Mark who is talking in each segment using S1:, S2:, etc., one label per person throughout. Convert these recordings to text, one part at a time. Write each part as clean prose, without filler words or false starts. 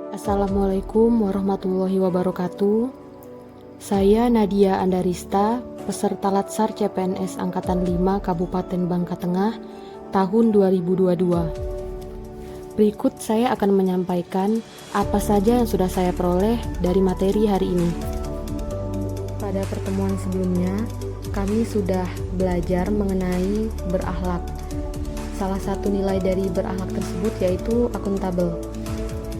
S1: Assalamualaikum warahmatullahi wabarakatuh. Saya Nadia Andarista, peserta Latsar CPNS Angkatan 5 Kabupaten Bangka Tengah tahun 2022. Berikut saya akan menyampaikan apa saja yang sudah saya peroleh dari materi hari ini. Pada pertemuan sebelumnya, kami sudah belajar mengenai berakhlak. Salah satu nilai dari berakhlak tersebut yaitu akuntabel.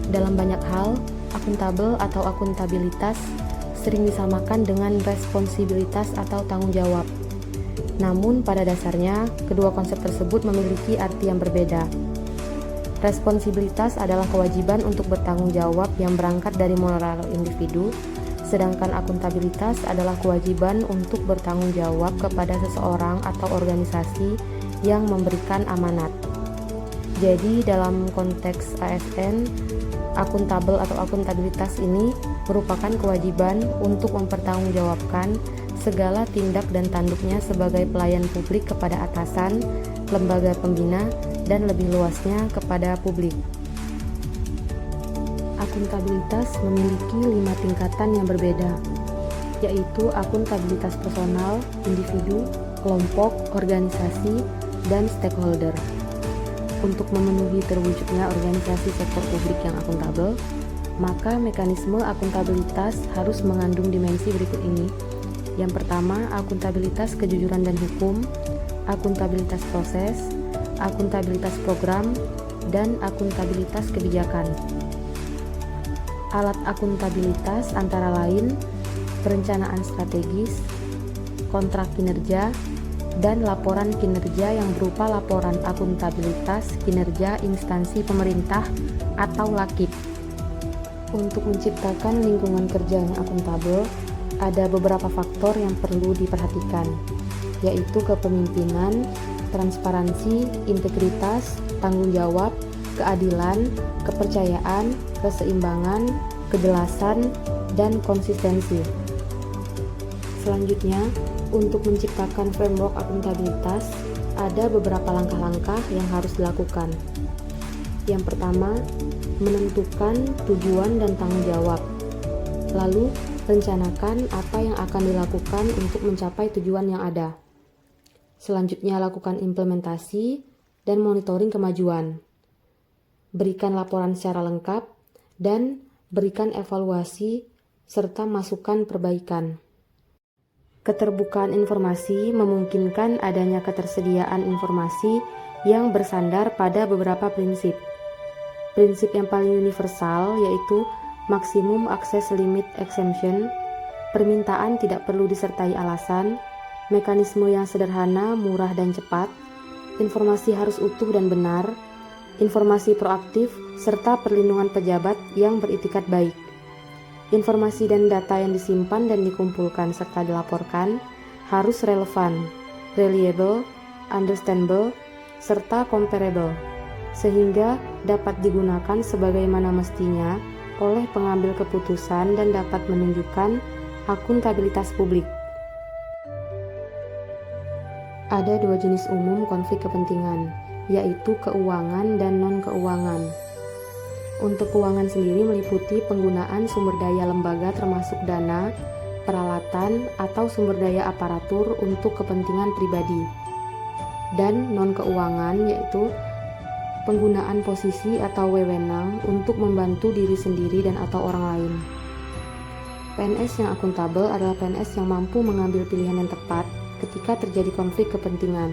S1: Dalam banyak hal, akuntabel atau akuntabilitas sering disamakan dengan responsibilitas atau tanggung jawab. Namun pada dasarnya, kedua konsep tersebut memiliki arti yang berbeda. Responsibilitas adalah kewajiban untuk bertanggung jawab yang berangkat dari moral individu, sedangkan akuntabilitas adalah kewajiban untuk bertanggung jawab kepada seseorang atau organisasi yang memberikan amanat. Jadi dalam konteks ASN, akuntabel atau akuntabilitas ini merupakan kewajiban untuk mempertanggungjawabkan segala tindak dan tanduknya sebagai pelayan publik kepada atasan, lembaga pembina, dan lebih luasnya kepada publik. Akuntabilitas memiliki 5 tingkatan yang berbeda, yaitu akuntabilitas personal, individu, kelompok, organisasi, dan stakeholder. Untuk memenuhi terwujudnya organisasi sektor publik yang akuntabel, maka mekanisme akuntabilitas harus mengandung dimensi berikut ini. Yang pertama, akuntabilitas kejujuran dan hukum, akuntabilitas proses, akuntabilitas program, dan akuntabilitas kebijakan. Alat akuntabilitas antara lain perencanaan strategis, kontrak kinerja, dan laporan kinerja yang berupa laporan akuntabilitas kinerja instansi pemerintah atau LAKIP. Untuk menciptakan lingkungan kerja yang akuntabel, ada beberapa faktor yang perlu diperhatikan, yaitu kepemimpinan, transparansi, integritas, tanggung jawab, keadilan, kepercayaan, keseimbangan, kejelasan, dan konsistensi. Selanjutnya, untuk menciptakan framework akuntabilitas, ada beberapa langkah-langkah yang harus dilakukan. Yang pertama, menentukan tujuan dan tanggung jawab. Lalu, rencanakan apa yang akan dilakukan untuk mencapai tujuan yang ada. Selanjutnya, lakukan implementasi dan monitoring kemajuan. Berikan laporan secara lengkap dan berikan evaluasi serta masukan perbaikan. Keterbukaan informasi memungkinkan adanya ketersediaan informasi yang bersandar pada beberapa prinsip. Prinsip yang paling universal yaitu maksimum access limit exemption, permintaan tidak perlu disertai alasan, mekanisme yang sederhana, murah dan cepat, informasi harus utuh dan benar, informasi proaktif, serta perlindungan pejabat yang beritikat baik. Informasi dan data yang disimpan dan dikumpulkan serta dilaporkan harus relevan, reliable, understandable, serta comparable, sehingga dapat digunakan sebagaimana mestinya oleh pengambil keputusan dan dapat menunjukkan akuntabilitas publik. Ada 2 jenis umum konflik kepentingan, yaitu keuangan dan non-keuangan. Untuk keuangan sendiri meliputi penggunaan sumber daya lembaga termasuk dana, peralatan, atau sumber daya aparatur untuk kepentingan pribadi. Dan non-keuangan yaitu penggunaan posisi atau wewenang untuk membantu diri sendiri dan atau orang lain. PNS yang akuntabel adalah PNS yang mampu mengambil pilihan yang tepat ketika terjadi konflik kepentingan,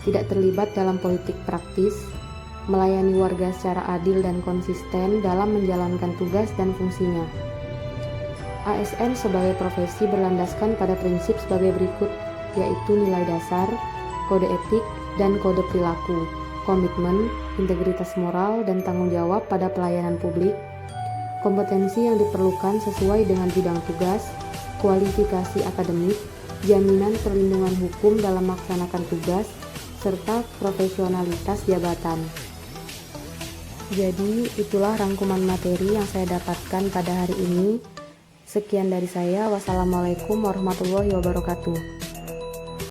S1: tidak terlibat dalam politik praktis, melayani warga secara adil dan konsisten dalam menjalankan tugas dan fungsinya. ASN sebagai profesi berlandaskan pada prinsip sebagai berikut, yaitu nilai dasar, kode etik, dan kode perilaku, komitmen, integritas moral, dan tanggung jawab pada pelayanan publik, kompetensi yang diperlukan sesuai dengan bidang tugas, kualifikasi akademik, jaminan perlindungan hukum dalam melaksanakan tugas, serta profesionalitas jabatan. Jadi itulah rangkuman materi yang saya dapatkan pada hari ini. Sekian dari saya. Wassalamualaikum warahmatullahi wabarakatuh.